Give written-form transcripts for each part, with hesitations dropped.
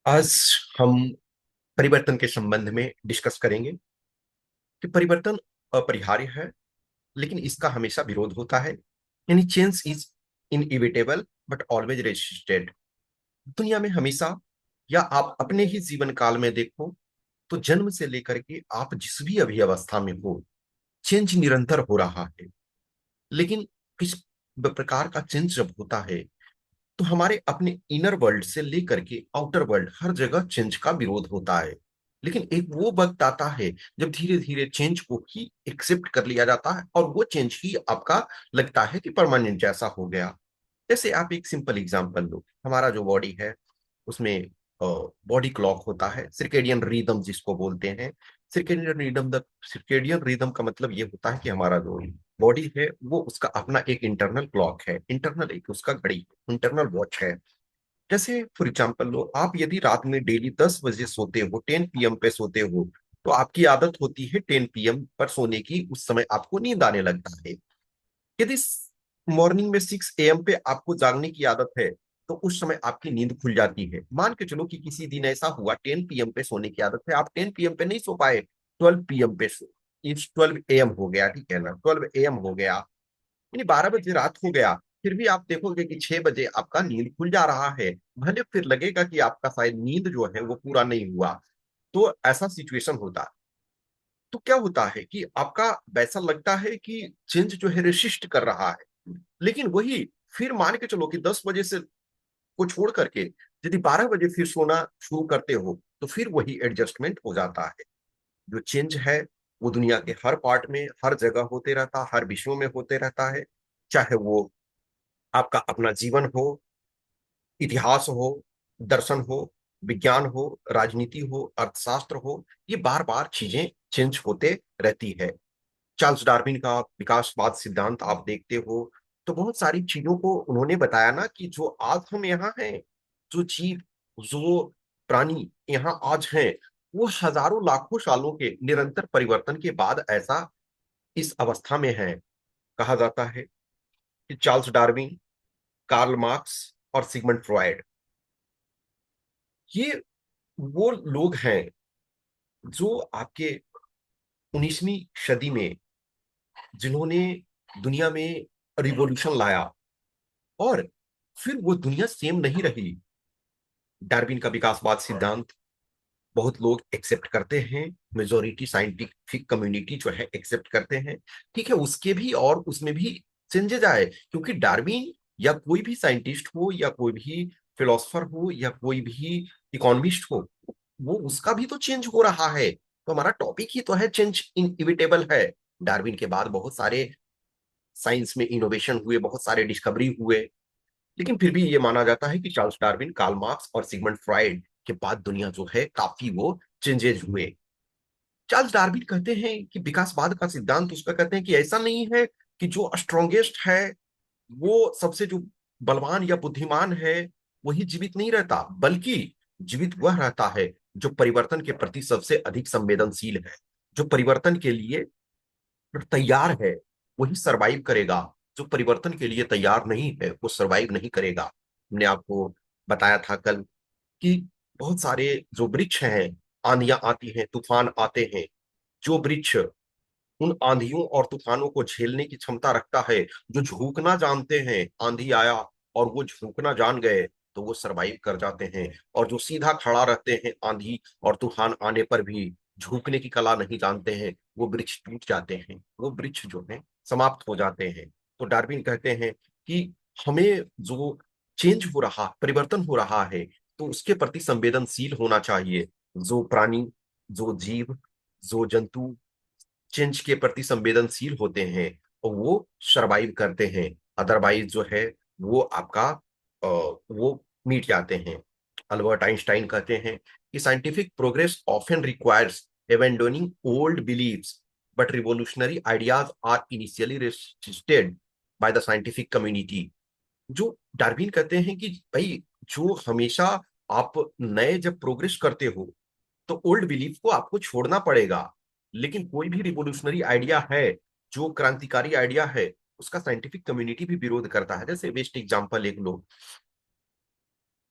आज हम परिवर्तन के संबंध में डिस्कस करेंगे कि परिवर्तन अपरिहार्य है, लेकिन इसका हमेशा विरोध होता है। यानी change is inevitable but always resisted. दुनिया में हमेशा, या आप अपने ही जीवन काल में देखो, तो जन्म से लेकर के आप जिस भी अभी अवस्था में हो, चेंज निरंतर हो रहा है। लेकिन किस प्रकार का चेंज जब होता है, तो हमारे अपने इनर वर्ल्ड से लेकर के आउटर वर्ल्ड हर जगह चेंज का विरोध होता है। लेकिन एक वो वक्त आता है जब धीरे धीरे चेंज को ही एक्सेप्ट कर लिया जाता है, और वो चेंज ही आपका लगता है कि परमानेंट जैसा हो गया। जैसे आप एक सिंपल एग्जांपल लो, हमारा जो बॉडी है उसमें बॉडी क्लॉक होता है, सर्केडियन रिदम जिसको बोलते हैं। सर्केडियन रिदम का मतलब ये होता है कि हमारा जो बॉडी है वो उसका अपना एक इंटरनल क्लॉक है, इंटरनल एक उसका घड़ी, इंटरनल वॉच है। जैसे फॉर एग्जाम्पल लो, आप यदि रात में डेली 10 बजे सोते हो, 10 PM पे सोते हो, तो आपकी आदत होती है 10 PM पर सोने की, उस समय आपको नींद आने लगता है। यदि मॉर्निंग में 6 AM पे आपको जागने की आदत है, तो उस समय आपकी नींद खुल जाती है। मान के चलो कि किसी दिन ऐसा हुआ 10 PM पे सोने की आदत है, आप 10 PM पे नहीं सो पाए, 12 PM पे सो, इस 12 AM हो गया, ठीक है ना, 12 AM हो गया, यानी 12 बजे रात हो गया। फिर भी आप देखोगे कि 6 बजे आपका नींद खुल जा रहा है। भले फिर लगेगा कि आपका शायद नींद जो है वो पूरा नहीं हुआ। तो ऐसा सिचुएशन होता है। तो क्या होता है कि आपका वैसा लगता है कि चेंज जो है रेसिस्ट कर रहा है। लेकिन वही, फिर मान के चलो कि 10 बजे से को छोड़ करके यदि 12 बजे फिर सोना शुरू करते हो, तो फिर वही एडजस्टमेंट हो जाता है। जो चेंज है वो दुनिया के हर पार्ट में, हर जगह होते रहता, हर विषयों में होते रहता है। चाहे वो आपका अपना जीवन हो, इतिहास हो, दर्शन हो, विज्ञान हो, राजनीति हो, अर्थशास्त्र हो, ये बार बार चीजें चेंज होते रहती है। चार्ल्स डार्विन का विकासवाद सिद्धांत आप देखते हो, तो बहुत सारी चीजों को उन्होंने बताया ना कि जो आज हम यहाँ हैं, जो जीव, जो प्राणी यहाँ आज हैं, वो हजारों लाखों सालों के निरंतर परिवर्तन के बाद ऐसा इस अवस्था में है। कहा जाता है कि चार्ल्स डार्विन, कार्ल मार्क्स और सिगमंड फ्रॉयड, ये वो लोग हैं जो आपके 19वीं सदी में, जिन्होंने दुनिया में रिवॉल्यूशन लाया, और फिर वो दुनिया सेम नहीं रही। डार्विन का विकासवाद सिद्धांत बहुत लोग एक्सेप्ट करते हैं, मेजोरिटी साइंटिफिक कम्युनिटी जो है एक्सेप्ट करते हैं। ठीक है, उसके भी और उसमें भी चेंजेस आए, क्योंकि डार्विन या कोई भी साइंटिस्ट हो, या कोई भी फिलोसफर हो, या कोई भी इकोनॉमिस्ट हो, वो उसका भी तो चेंज हो रहा है। तो हमारा टॉपिक ही तो है चेंज इनइविटेबल है। डार्विन के बाद बहुत सारे साइंस में इनोवेशन हुए, बहुत सारे डिस्कवरी हुए। लेकिन फिर भी ये माना जाता है कि चार्ल्स डार्विन, कार्ल मार्क्स और सिगमंड फ्राइड के बाद दुनिया जो है काफी वो चेंजेज हुए। चार्ल्स डार्विन कहते हैं कि विकासवाद का सिद्धांत उसका कहते हैं कि ऐसा नहीं है कि जो स्ट्रॉन्गेस्ट है, वो सबसे जो बलवान या बुद्धिमान है, वही जीवित नहीं रहता, बल्कि जीवित वह रहता है जो परिवर्तन के प्रति सबसे अधिक संवेदनशील है, जो परिवर्तन के लिए तैयार है, वही सरवाइव करेगा। जो परिवर्तन के लिए तैयार नहीं है वो सरवाइव नहीं करेगा। हमने आपको बताया था कल कि बहुत सारे जो वृक्ष हैं, आंधियां आती हैं, तूफान आते हैं, जो वृक्ष उन आंधियों और तूफानों को झेलने की क्षमता रखता है, जो झुकना जानते हैं, आंधी आया और वो झुकना जान गए, तो वो सरवाइव कर जाते हैं। और जो सीधा खड़ा रहते हैं आंधी और तूफान आने पर भी, झुकने की कला नहीं जानते हैं, वो वृक्ष टूट जाते हैं, वो वृक्ष जो है समाप्त हो जाते हैं। तो डार्विन कहते हैं कि हमें जो चेंज हो रहा, परिवर्तन हो रहा है, तो उसके प्रति संवेदनशील होना चाहिए। जो प्राणी, जो जीव, जो जंतु चेंज के प्रति संवेदनशील होते हैं, और वो सरवाइव करते हैं। अदरवाइज जो है वो आपका वो मीट जाते हैं। अल्बर्ट आइंस्टाइन कहते हैं कि scientific progress often requires abandoning old beliefs, but revolutionary ideas are initially resisted by the scientific community। जो डार्विन कहते हैं कि भाई, जो हमेशा आप नए जब प्रोग्रेस करते हो, तो ओल्ड बिलीफ को आपको छोड़ना पड़ेगा। लेकिन कोई भी रिवोल्यूशनरी आइडिया है, जो क्रांतिकारी आइडिया है, उसका साइंटिफिक कम्युनिटी भी विरोध करता है। जैसे बेस्ट एग्जांपल एक लो,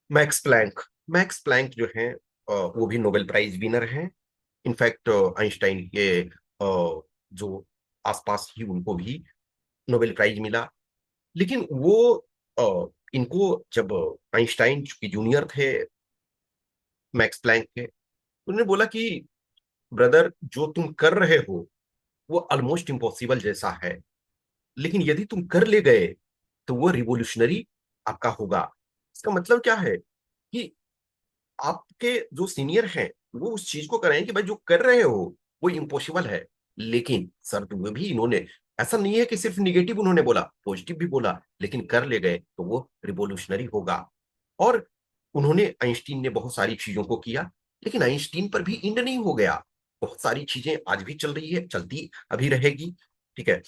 मैक्स प्लैंक। मैक्स प्लैंक जो हैं वो भी नोबेल प्राइज विनर हैं। इनफैक्ट आइंस्टाइन के जो आसपास ही उनको भी नोबेल प्राइज मिला। लेकिन वो इनको जब आइंस्टाइन चूंकि जूनियर थे मैक्स प्लैंक के, उन्होंने बोला कि ब्रदर जो तुम कर रहे हो वो ऑलमोस्ट इम्पॉसिबल जैसा है, लेकिन यदि तुम कर ले गए तो वो रिवोल्यूशनरी आपका होगा। इसका मतलब क्या है कि आपके जो सीनियर हैं वो उस चीज को कर रहे हैं कि भाई जो कर रहे हो वो इम्पॉसिबल है, लेकिन शर्त में भी इन्होंने, ऐसा नहीं है कि सिर्फ निगेटिव उन्होंने बोला, पॉजिटिव भी बोला, लेकिन कर ले गए तो वो रिवोल्यूशनरी होगा। और उन्होंने, आइंस्टीन ने बहुत सारी चीजों को किया, लेकिन आइंस्टीन पर भी इंड नहीं हो गया। बहुत सारी चीजें आज भी चल रही है, चलती अभी रहेगी। ठीक है।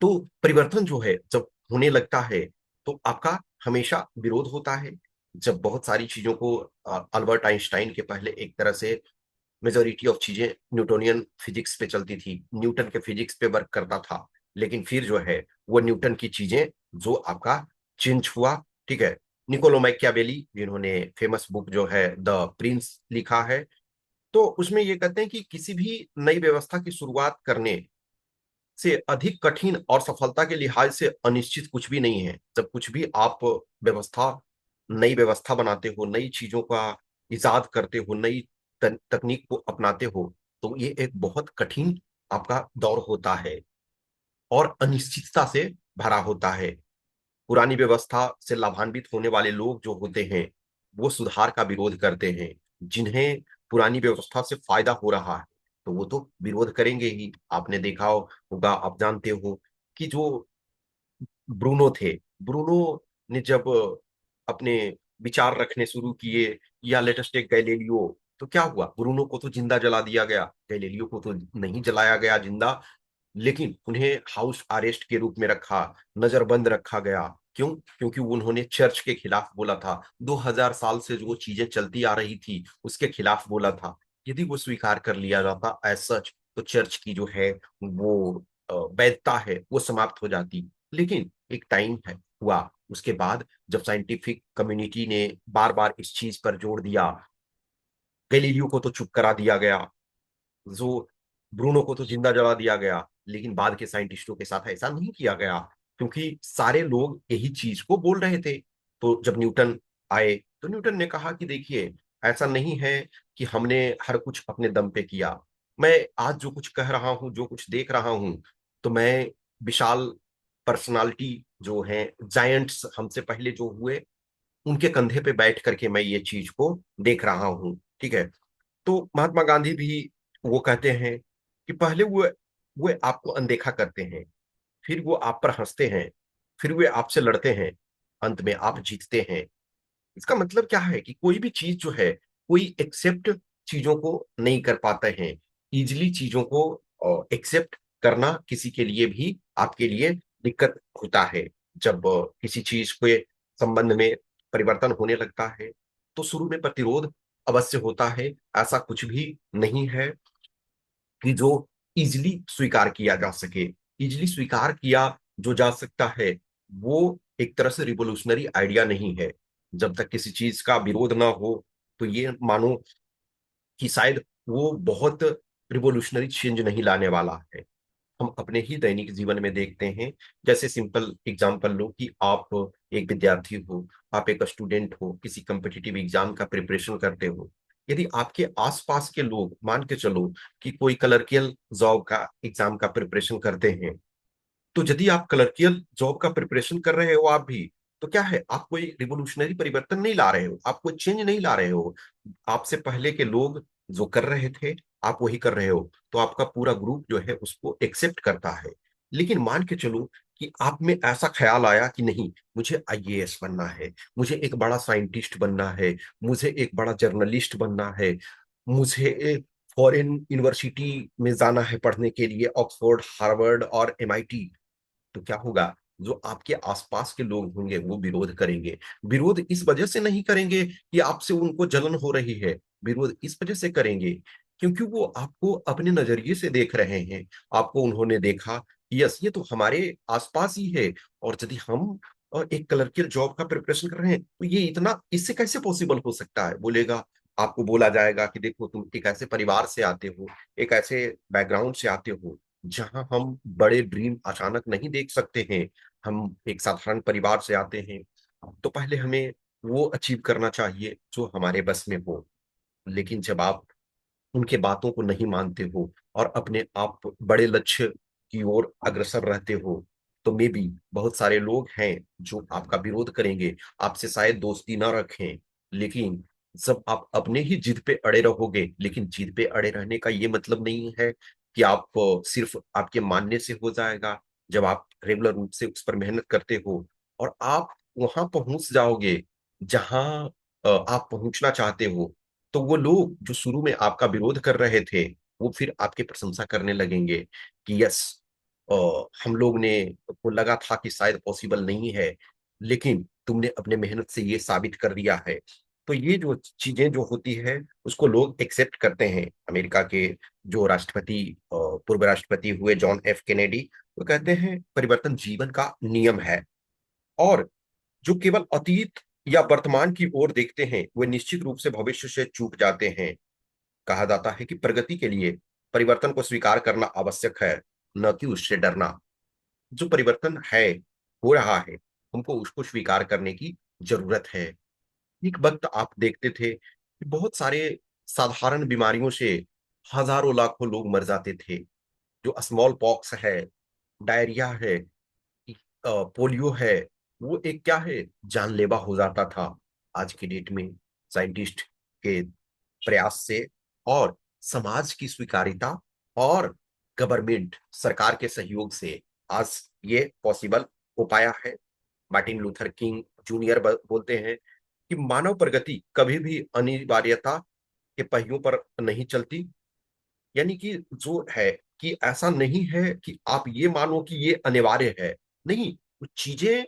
तो परिवर्तन जो है जब होने लगता है तो आपका हमेशा विरोध होता है। जब बहुत सारी चीजों को अल्बर्ट आइंस्टाइन के पहले एक तरह से मेजोरिटी ऑफ चीजें न्यूटोनियन फिजिक्स पे चलती थी, न्यूटन के फिजिक्स पे वर्क करता था, लेकिन फिर जो है वो न्यूटन की चीजें जो आपका चेंज हुआ। ठीक है। निकोलो मैकियावेली जिन्होंने फेमस बुक जो है द प्रिंस लिखा है, तो उसमें ये कहते हैं कि किसी भी नई व्यवस्था की शुरुआत करने से अधिक कठिन और सफलता के लिहाज से अनिश्चित कुछ भी नहीं है। जब कुछ भी आप व्यवस्था, नई व्यवस्था बनाते हो, नई चीजों का इजाद करते हो, नई तकनीक को अपनाते हो, तो ये एक बहुत कठिन आपका दौर होता है और अनिश्चितता से भरा होता है। पुरानी व्यवस्था से लाभान्वित होने वाले लोग जो होते हैं वो सुधार का विरोध करते हैं। जिन्हें पुरानी व्यवस्था से फायदा हो रहा है तो वो तो विरोध करेंगे ही। आपने देखा होगा, आप जानते हो कि जो ब्रूनो थे, ब्रूनो ने जब अपने विचार रखने शुरू किए, या लेटेस्ट एक गैलीलियो, तो क्या हुआ, ब्रूनो को तो जिंदा जला दिया गया, गैलीलियो को तो नहीं जलाया गया जिंदा, लेकिन उन्हें हाउस अरेस्ट के रूप में रखा, नजरबंद रखा गया। क्यों? क्योंकि उन्होंने चर्च के खिलाफ बोला था, 2000 साल से जो चीजें चलती आ रही थी उसके खिलाफ बोला था। यदि वो स्वीकार कर लिया जाता एज सच, तो चर्च की जो है वो वैधता है वो समाप्त हो जाती। लेकिन एक टाइम है हुआ उसके बाद, जब साइंटिफिक कम्युनिटी ने बार बार इस चीज पर जोर दिया, गैलीलियो को तो चुप करा दिया गया, जो ब्रूनो को तो जिंदा जला दिया गया, लेकिन बाद के साइंटिस्टों के साथ ऐसा नहीं किया गया, क्योंकि सारे लोग यही चीज को बोल रहे थे। तो जब न्यूटन आए तो न्यूटन ने कहा कि देखिए, ऐसा नहीं है कि हमने हर कुछ अपने दम पे किया। मैं आज जो कुछ कह रहा हूं, जो कुछ देख रहा हूं, तो मैं विशाल पर्सनालिटी जो है, जायंट्स हमसे पहले जो हुए, उनके कंधे पे बैठ करके मैं ये चीज को देख रहा हूँ। ठीक है। तो महात्मा गांधी भी वो कहते हैं कि पहले वो आपको अनदेखा करते हैं, फिर वो आप पर हंसते हैं, फिर वे आपसे लड़ते हैं, अंत में आप जीतते हैं। इसका मतलब क्या है कि कोई भी चीज जो है, कोई एक्सेप्ट चीजों को नहीं कर पाते हैं। इजिली चीजों को एक्सेप्ट करना किसी के लिए भी, आपके लिए दिक्कत होता है। जब किसी चीज के संबंध में परिवर्तन होने लगता है तो शुरू में प्रतिरोध अवश्य होता है। ऐसा कुछ भी नहीं है कि जो इजिली स्वीकार किया जा सके। इजिली स्वीकार किया जो जा सकता है वो एक तरह से रिवोल्यूशनरी आइडिया नहीं है। जब तक किसी चीज का विरोध ना हो तो ये मानो कि शायद वो बहुत रिवोल्यूशनरी चेंज नहीं लाने वाला है। हम अपने ही दैनिक जीवन में देखते हैं। जैसे सिंपल एग्जांपल लो कि आप एक विद्यार्थी हो, आप एक स्टूडेंट हो, किसी कम्पिटिटिव एग्जाम का प्रिपरेशन करते हो। यदि आपके आसपास के लोग, मान के चलो कि कोई क्लर्कियल जॉब का एग्जाम का प्रिपरेशन करते हैं, तो यदि आप क्लर्कियल जॉब का प्रिपरेशन कर रहे हो आप भी, तो क्या है, आप कोई रिवोल्यूशनरी परिवर्तन नहीं ला रहे हो, आप कोई चेंज नहीं ला रहे हो। आपसे पहले के लोग जो कर रहे थे आप वही कर रहे हो, तो आपका पूरा ग्रुप जो है उसको एक्सेप्ट करता है। लेकिन मान के चलो कि आप में ऐसा ख्याल आया कि नहीं, मुझे आईएएस बनना है, मुझे एक बड़ा साइंटिस्ट बनना है, मुझे एक बड़ा जर्नलिस्ट बनना है, मुझे एक फॉरेन यूनिवर्सिटी में जाना है पढ़ने के लिए, ऑक्सफोर्ड, हार्वर्ड और एमआईटी। तो क्या होगा, जो आपके आसपास के लोग होंगे वो विरोध करेंगे। विरोध इस वजह से नहीं करेंगे कि आपसे उनको जलन हो रही है, विरोध इस वजह से करेंगे क्योंकि वो आपको अपने नजरिए से देख रहे हैं। आपको उन्होंने देखा, यस ये तो हमारे आसपास ही है, और यदि हम एक क्लर्कियल जॉब का प्रिपरेशन कर रहे हैं, तो ये इतना इससे कैसे पॉसिबल हो सकता है? बोलेगा, आपको बोला जाएगा कि देखो तुम एक ऐसे परिवार से आते हो, एक ऐसे बैकग्राउंड से आते हो जहां हम बड़े ड्रीम अचानक नहीं देख सकते हैं। हम एक साधारण परिवार से आते हैं, तो पहले हमें वो अचीव करना चाहिए जो हमारे बस में हो। लेकिन जब आप उनके बातों को नहीं मानते हो और अपने आप बड़े लक्ष्य की ओर अग्रसर रहते हो, तो मे बी बहुत सारे लोग हैं जो आपका विरोध करेंगे, आपसे शायद दोस्ती ना रखें। लेकिन जब आप अपने ही जिद पे अड़े रहोगे, लेकिन जिद पे अड़े रहने का ये मतलब नहीं है कि आप सिर्फ आपके मानने से हो जाएगा। जब आप रेगुलर रूप से उस पर मेहनत करते हो और आप वहां पहुंच जाओगे जहां आप पहुंचना चाहते हो, तो वो लोग जो शुरू में आपका विरोध कर रहे थे, वो फिर आपकी प्रशंसा करने लगेंगे कि यस, हम लोग ने को लगा था कि शायद पॉसिबल नहीं है, लेकिन तुमने अपने मेहनत से ये साबित कर दिया है। तो ये जो चीजें जो होती है उसको लोग एक्सेप्ट करते हैं। अमेरिका के जो राष्ट्रपति, पूर्व राष्ट्रपति हुए जॉन एफ कैनेडी, वो कहते हैं परिवर्तन जीवन का नियम है। और जो केवल अतीत या वर्तमान की ओर देखते हैं, वे निश्चित रूप से भविष्य से चूक जाते हैं। कहा जाता है कि प्रगति के लिए परिवर्तन को स्वीकार करना आवश्यक है, न कि उससे डरना। जो परिवर्तन है, हो रहा है, हमको उसको स्वीकार करने की जरूरत है। एक वक्त आप देखते थे कि बहुत सारे साधारण बीमारियों से हजारों लाखों लोग मर जाते थे। जो स्मॉल पॉक्स है, डायरिया है, पोलियो है, वो एक क्या है, जानलेवा हो जाता था। आज की डेट में साइंटिस्ट के प्रयास से और समाज की स्वीकार्यता और गवर्नमेंट सरकार के सहयोग से आज ये पॉसिबल हो पाया है। मार्टिन लूथर किंग जूनियर बोलते हैं कि मानव प्रगति कभी भी अनिवार्यता के पहियों पर नहीं चलती। यानी कि जो है कि ऐसा नहीं है कि आप ये मानो कि ये अनिवार्य है। नहीं, वो चीजें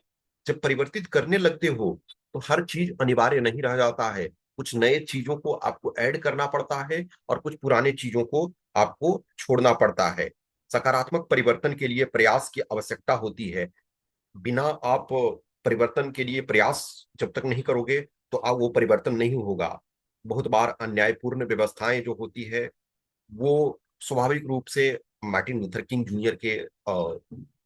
जब परिवर्तित करने लगते हो तो हर चीज अनिवार्य नहीं रह जाता है। कुछ नए चीजों को आपको ऐड करना पड़ता है और कुछ पुराने चीजों को आपको छोड़ना पड़ता है। सकारात्मक परिवर्तन के लिए प्रयास की आवश्यकता होती है। बिना आप परिवर्तन के लिए प्रयास जब तक नहीं करोगे, तो आप वो परिवर्तन नहीं होगा। बहुत बार अन्यायपूर्ण व्यवस्थाएं जो होती है, वो स्वाभाविक रूप से मार्टिन लूथर किंग जूनियर के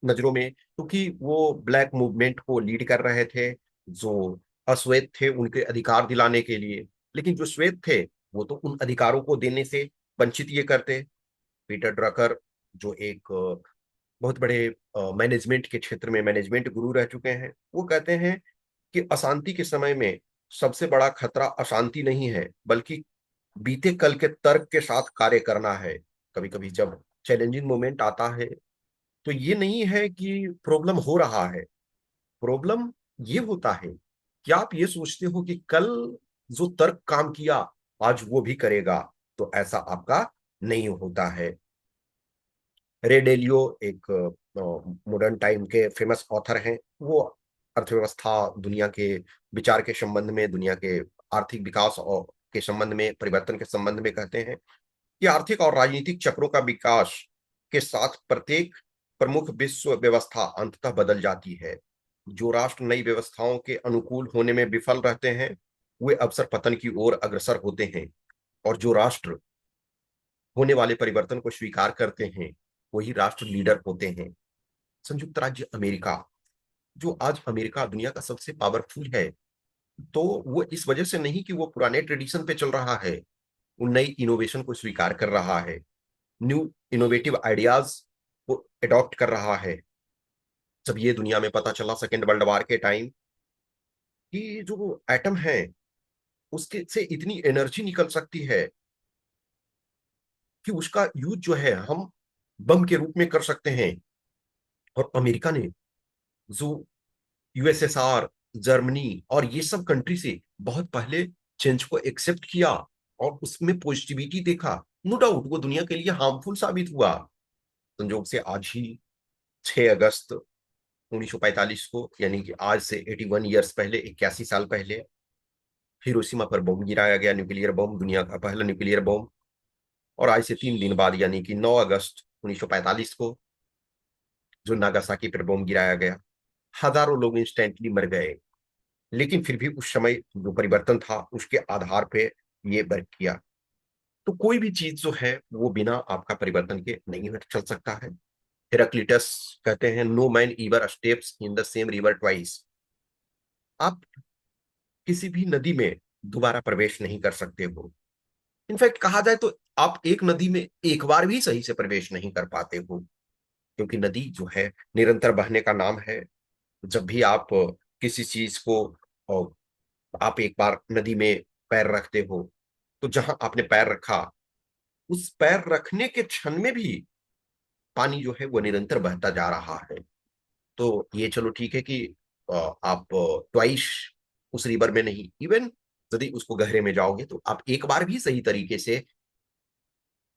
नजरों में, क्योंकि वो ब्लैक मूवमेंट को लीड कर रहे थे, जो अश्वेत थे उनके अधिकार दिलाने के लिए। लेकिन जो श्वेत थे, वो तो उन अधिकारों को देने से वंचित ये करते। पीटर ड्रकर, जो एक बहुत बड़े मैनेजमेंट के क्षेत्र में मैनेजमेंट गुरु रह चुके हैं, वो कहते हैं कि अशांति के समय में सबसे बड़ा खतरा अशांति नहीं है, बल्कि बीते कल के तर्क के साथ कार्य करना है। कभी कभी जब चैलेंजिंग मोमेंट आता है, तो ये नहीं है कि प्रॉब्लम हो रहा है, प्रॉब्लम ये होता है कि आप ये सोचते हो कि कल जो तर्क काम किया, आज वो भी करेगा। तो ऐसा आपका नहीं होता है। रे डेलियो एक मॉडर्न टाइम के फेमस ऑथर हैं। वो अर्थव्यवस्था, दुनिया के विचार के संबंध में, दुनिया के आर्थिक विकास और के संबंध में, परिवर्तन के संबंध में कहते हैं कि आर्थिक और राजनीतिक चक्रों का विकास के साथ प्रत्येक प्रमुख विश्व व्यवस्था अंततः बदल जाती है। जो राष्ट्र नई व्यवस्थाओं के अनुकूल होने में विफल रहते हैं, वे अक्सर पतन की ओर अग्रसर होते हैं। और जो राष्ट्र होने वाले परिवर्तन को स्वीकार करते हैं, वही राष्ट्र लीडर होते हैं। संयुक्त राज्य अमेरिका, जो आज अमेरिका दुनिया का सबसे पावरफुल है, तो वो इस वजह से नहीं कि वो पुराने ट्रेडिशन पे चल रहा है, वो नई इनोवेशन को स्वीकार कर रहा है, न्यू इनोवेटिव आइडियाज को अडॉप्ट कर रहा है। जब ये दुनिया में पता चला सेकेंड वर्ल्ड वॉर के टाइम कि जो एटम है उसके से इतनी एनर्जी निकल सकती है कि उसका यूज जो है हम बम के रूप में कर सकते हैं। और अमेरिका ने जो यूएसएसआर, जर्मनी और ये सब कंट्री से बहुत पहले चेंज को एक्सेप्ट किया और उसमें पॉजिटिविटी देखा, नो डाउट वो दुनिया के लिए हार्मफुल साबित हुआ। संजोग से आज ही 6 अगस्त 1945 को, यानी कि आज से 81 ईयर्स पहले, 81 साल पहले, हिरोशिमा पर बम गिराया गया, न्यूक्लियर बम, दुनिया का पहला न्यूक्लियर बम। और आज से 3 दिन बाद, यानी कि 9 अगस्त 1945 को, जो नागासाकी पर बम गिराया गया। हजारों लोग इंस्टेंटली मर गए, लेकिन फिर भी उस समय जो परिवर्तन था उसके आधार पे ये वर्क किया। तो कोई भी चीज जो है वो बिना आपका परिवर्तन के नहीं चल सकता है। हेराक्लिटस कहते हैं, no man ever steps in the same river twice. आप किसी भी नदी में दोबारा प्रवेश नहीं कर सकते हो। इनफैक्ट कहा जाए तो आप एक नदी में एक बार भी सही से प्रवेश नहीं कर पाते हो, क्योंकि नदी जो है निरंतर बहने का नाम है। जब भी आप किसी चीज को, आप एक बार नदी में पैर रखते हो, तो जहां आपने पैर रखा उस पैर रखने के क्षण में भी पानी जो है वो निरंतर बहता जा रहा है। तो ये चलो ठीक है कि आप ट्वाइस उस रिवर में नहीं, इवन यदि उसको गहरे में जाओगे तो आप एक बार भी सही तरीके से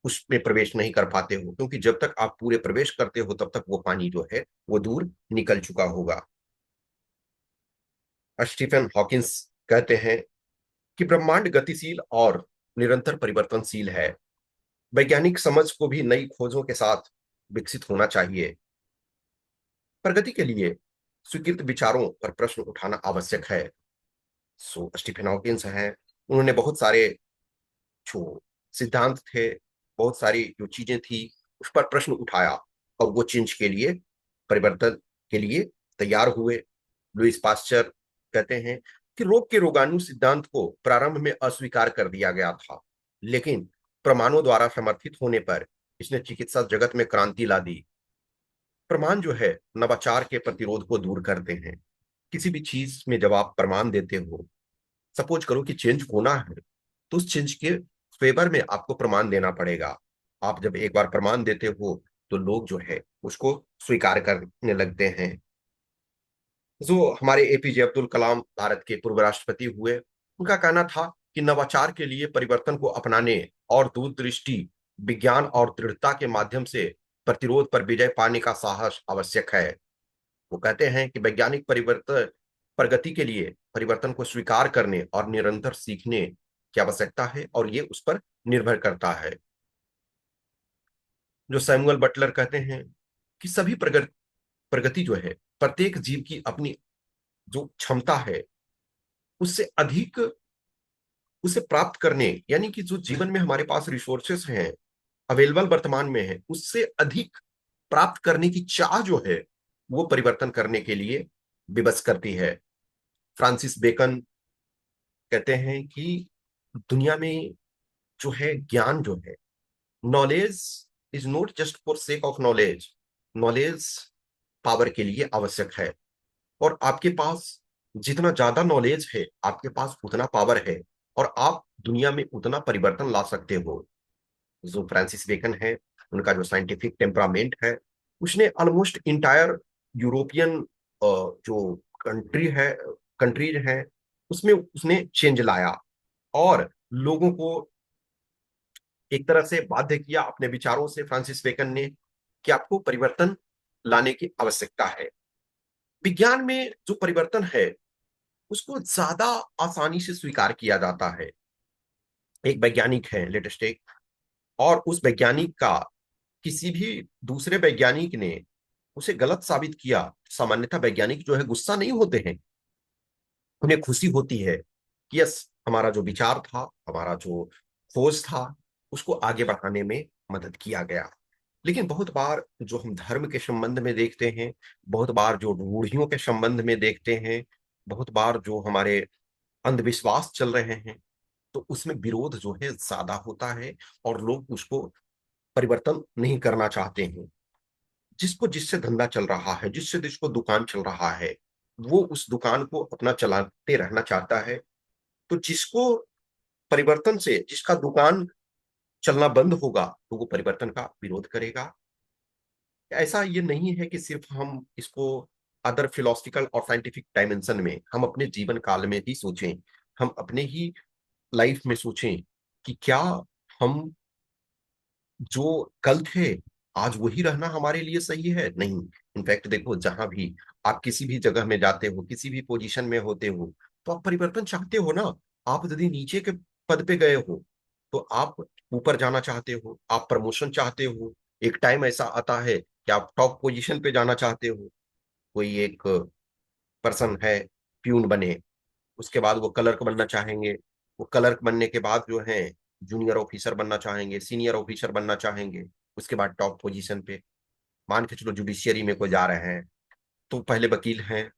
उसमें प्रवेश नहीं कर पाते हो, क्योंकि जब तक आप पूरे प्रवेश करते हो तब तक वो पानी जो है वो दूर निकल चुका होगा। स्टीफन हॉकिंस कहते हैं कि ब्रह्मांड गतिशील और निरंतर परिवर्तनशील है। वैज्ञानिक समझ को भी नई खोजों के साथ विकसित होना चाहिए। प्रगति के लिए स्वीकृत विचारों पर प्रश्न उठाना आवश्यक है। सो स्टीफन हॉकिंस हैं, उन्होंने बहुत सारे जो सिद्धांत थे, बहुत सारी जो चीजें थी उस पर प्रश्न उठाया, और वो चेंज के लिए, परिवर्तन के लिए तैयार हुए। लुईस पास्चर कहते हैं कि रोग के रोगाणु सिद्धांत को प्रारंभ में अस्वीकार कर दिया गया था, लेकिन प्रमाणों द्वारा समर्थित होने पर इसने चिकित्सा जगत में क्रांति ला दी। प्रमाण जो है नवाचार के प्रतिरोध को दूर करते हैं। किसी भी चीज में जब आप प्रमाण देते हो, सपोज करो कि चेंज होना है, तो उस चेंज के फेवर में आपको प्रमाण देना पड़ेगा। आप जब एक बार प्रमाण देते हो तो लोग जो है उसको स्वीकार करने लगते हैं। जो हमारे एपीजे अब्दुल कलाम भारत के पूर्व राष्ट्रपति हुए, उनका कहना था कि नवाचार के लिए परिवर्तन को अपनाने और दूरदृष्टि, विज्ञान और दृढ़ता के माध्यम से प्रतिरोध पर विजय पाने का साहस आवश्यक है। वो कहते हैं कि वैज्ञानिक परिवर्तन प्रगति के लिए परिवर्तन को स्वीकार करने और निरंतर सीखने की आवश्यकता है, और ये उस पर निर्भर करता है। जो सैमुअल बटलर कहते हैं कि सभी प्रगति जो है प्रत्येक जीव की अपनी जो क्षमता है उससे अधिक, उसे प्राप्त करने, यानी कि जो जीवन में हमारे पास रिसोर्सेस हैं, अवेलेबल वर्तमान में है, उससे अधिक प्राप्त करने की चाह जो है वो परिवर्तन करने के लिए विवश करती है। फ्रांसिस बेकन कहते हैं कि दुनिया में जो है ज्ञान जो है, knowledge is not just for sake of knowledge, knowledge power के लिए आवश्यक है। और आपके पास जितना ज्यादा नॉलेज है आपके पास उतना पावर है, और आप दुनिया में उतना परिवर्तन ला सकते हो। जो फ्रांसिस बेकन है, उनका जो साइंटिफिक टेम्परामेंट है, उसने ऑलमोस्ट इंटायर यूरोपियन जो कंट्रीज है उसमें उसने चेंज लाया, और लोगों को एक तरह से बाध्य किया अपने विचारों से, फ्रांसिस बेकन ने, कि आपको परिवर्तन लाने की आवश्यकता है। विज्ञान में जो परिवर्तन है उसको ज्यादा आसानी से स्वीकार किया जाता है। एक वैज्ञानिक है लेटेस्ट एक, और उस वैज्ञानिक का किसी भी दूसरे वैज्ञानिक ने उसे गलत साबित किया, सामान्यतः वैज्ञानिक जो है गुस्सा नहीं होते हैं, उन्हें खुशी होती है कि यस, हमारा जो विचार था, हमारा जो खोज था, उसको आगे बढ़ाने में मदद किया गया। लेकिन बहुत बार जो हम धर्म के संबंध में देखते हैं, बहुत बार जो रूढ़ियों के संबंध में देखते हैं, बहुत बार जो हमारे अंधविश्वास चल रहे हैं, तो उसमें विरोध जो है ज्यादा होता है, और लोग उसको परिवर्तन नहीं करना चाहते हैं। जिसको जिससे धंधा चल रहा है, जिससे जिसको दुकान चल रहा है, वो उस दुकान को अपना चलाते रहना चाहता है। तो जिसको परिवर्तन से, जिसका दुकान चलना बंद होगा, तो वो परिवर्तन का विरोध करेगा। ऐसा ये नहीं है कि सिर्फ हम इसको अदर फिलोसफिकल और साइंटिफिक डायमेंशन में, हम अपने जीवन काल में ही सोचें, हम अपने ही लाइफ में सोचें कि क्या हम जो कल थे आज वही रहना हमारे लिए सही है? नहीं। इनफैक्ट देखो, जहां भी आप किसी भी जगह में जाते हो, किसी भी पोजीशन में होते हो, तो आप परिवर्तन चाहते हो ना। आप यदि नीचे के पद पे गए हो तो आप ऊपर जाना चाहते हो, आप प्रमोशन चाहते हो। एक टाइम ऐसा आता है कि आप टॉप पोजीशन पे जाना चाहते हो। कोई एक पर्सन है प्यून बने, उसके बाद वो क्लर्क बनना चाहेंगे, वो क्लर्क बनने के बाद जो है जूनियर ऑफिसर बनना चाहेंगे, सीनियर ऑफिसर बनना चाहेंगे, उसके बाद टॉप पोजीशन पे, मान के चलो जुडिशियरी में कोई जा रहे हैं तो पहले वकील हैं,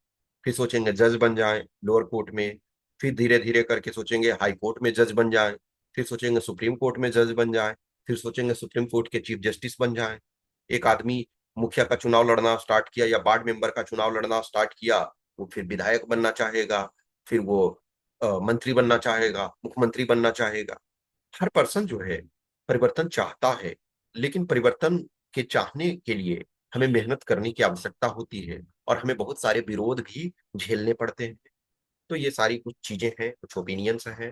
फिर सोचेंगे जज बन जाएं लोअर कोर्ट में, फिर धीरे धीरे करके सोचेंगे हाई कोर्ट में जज बन जाएं, फिर सोचेंगे सुप्रीम कोर्ट में जज बन जाएं, फिर सोचेंगे सुप्रीम कोर्ट के चीफ जस्टिस बन जाएं। एक आदमी मुखिया का चुनाव लड़ना स्टार्ट किया या वार्ड मेंबर का चुनाव लड़ना स्टार्ट किया, वो फिर विधायक बनना चाहेगा, फिर वो मंत्री बनना चाहेगा, मुख्यमंत्री बनना चाहेगा। हर पर्सन जो है परिवर्तन चाहता है, लेकिन परिवर्तन के चाहने के लिए हमें मेहनत करने की आवश्यकता होती है और हमें बहुत सारे विरोध भी झेलने पड़ते हैं। तो ये सारी कुछ चीजें हैं, कुछ ओपिनियंस हैं।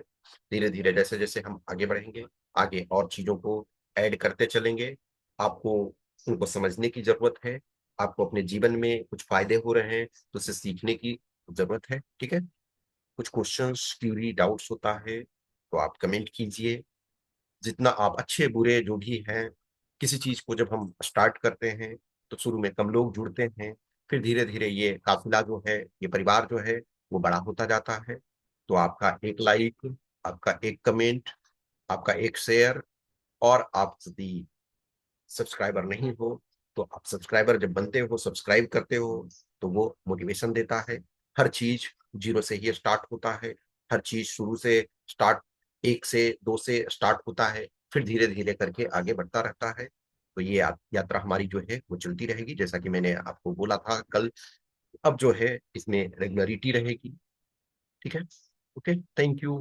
धीरे धीरे जैसे जैसे हम आगे बढ़ेंगे, आगे और चीजों को ऐड करते चलेंगे। आपको उनको समझने की जरूरत है, आपको अपने जीवन में कुछ फायदे हो रहे हैं तो उसे सीखने की जरूरत है। ठीक है, कुछ क्वेश्चंस क्यूरी डाउट्स होता है तो आप कमेंट कीजिए। जितना आप अच्छे बुरे जो भी हैं, किसी चीज को जब हम स्टार्ट करते हैं तो शुरू में कम लोग जुड़ते हैं, फिर धीरे धीरे ये काफिला जो है, ये परिवार जो है वो बड़ा होता जाता है। तो आपका एक लाइक, आपका एक कमेंट, आपका एक शेयर, और आप यदि सब्सक्राइबर नहीं हो तो आप सब्सक्राइबर जब बनते हो, सब्सक्राइब करते हो, तो वो मोटिवेशन देता है। हर चीज जीरो से ही स्टार्ट होता है, हर चीज शुरू से स्टार्ट, एक से दो से स्टार्ट होता है, फिर धीरे धीरे करके आगे बढ़ता रहता है। तो ये यात्रा हमारी जो है वो चलती रहेगी, जैसा कि मैंने आपको बोला था कल। अब जो है इसमें रेगुलरिटी रहेगी। ठीक है, ओके, थैंक यू।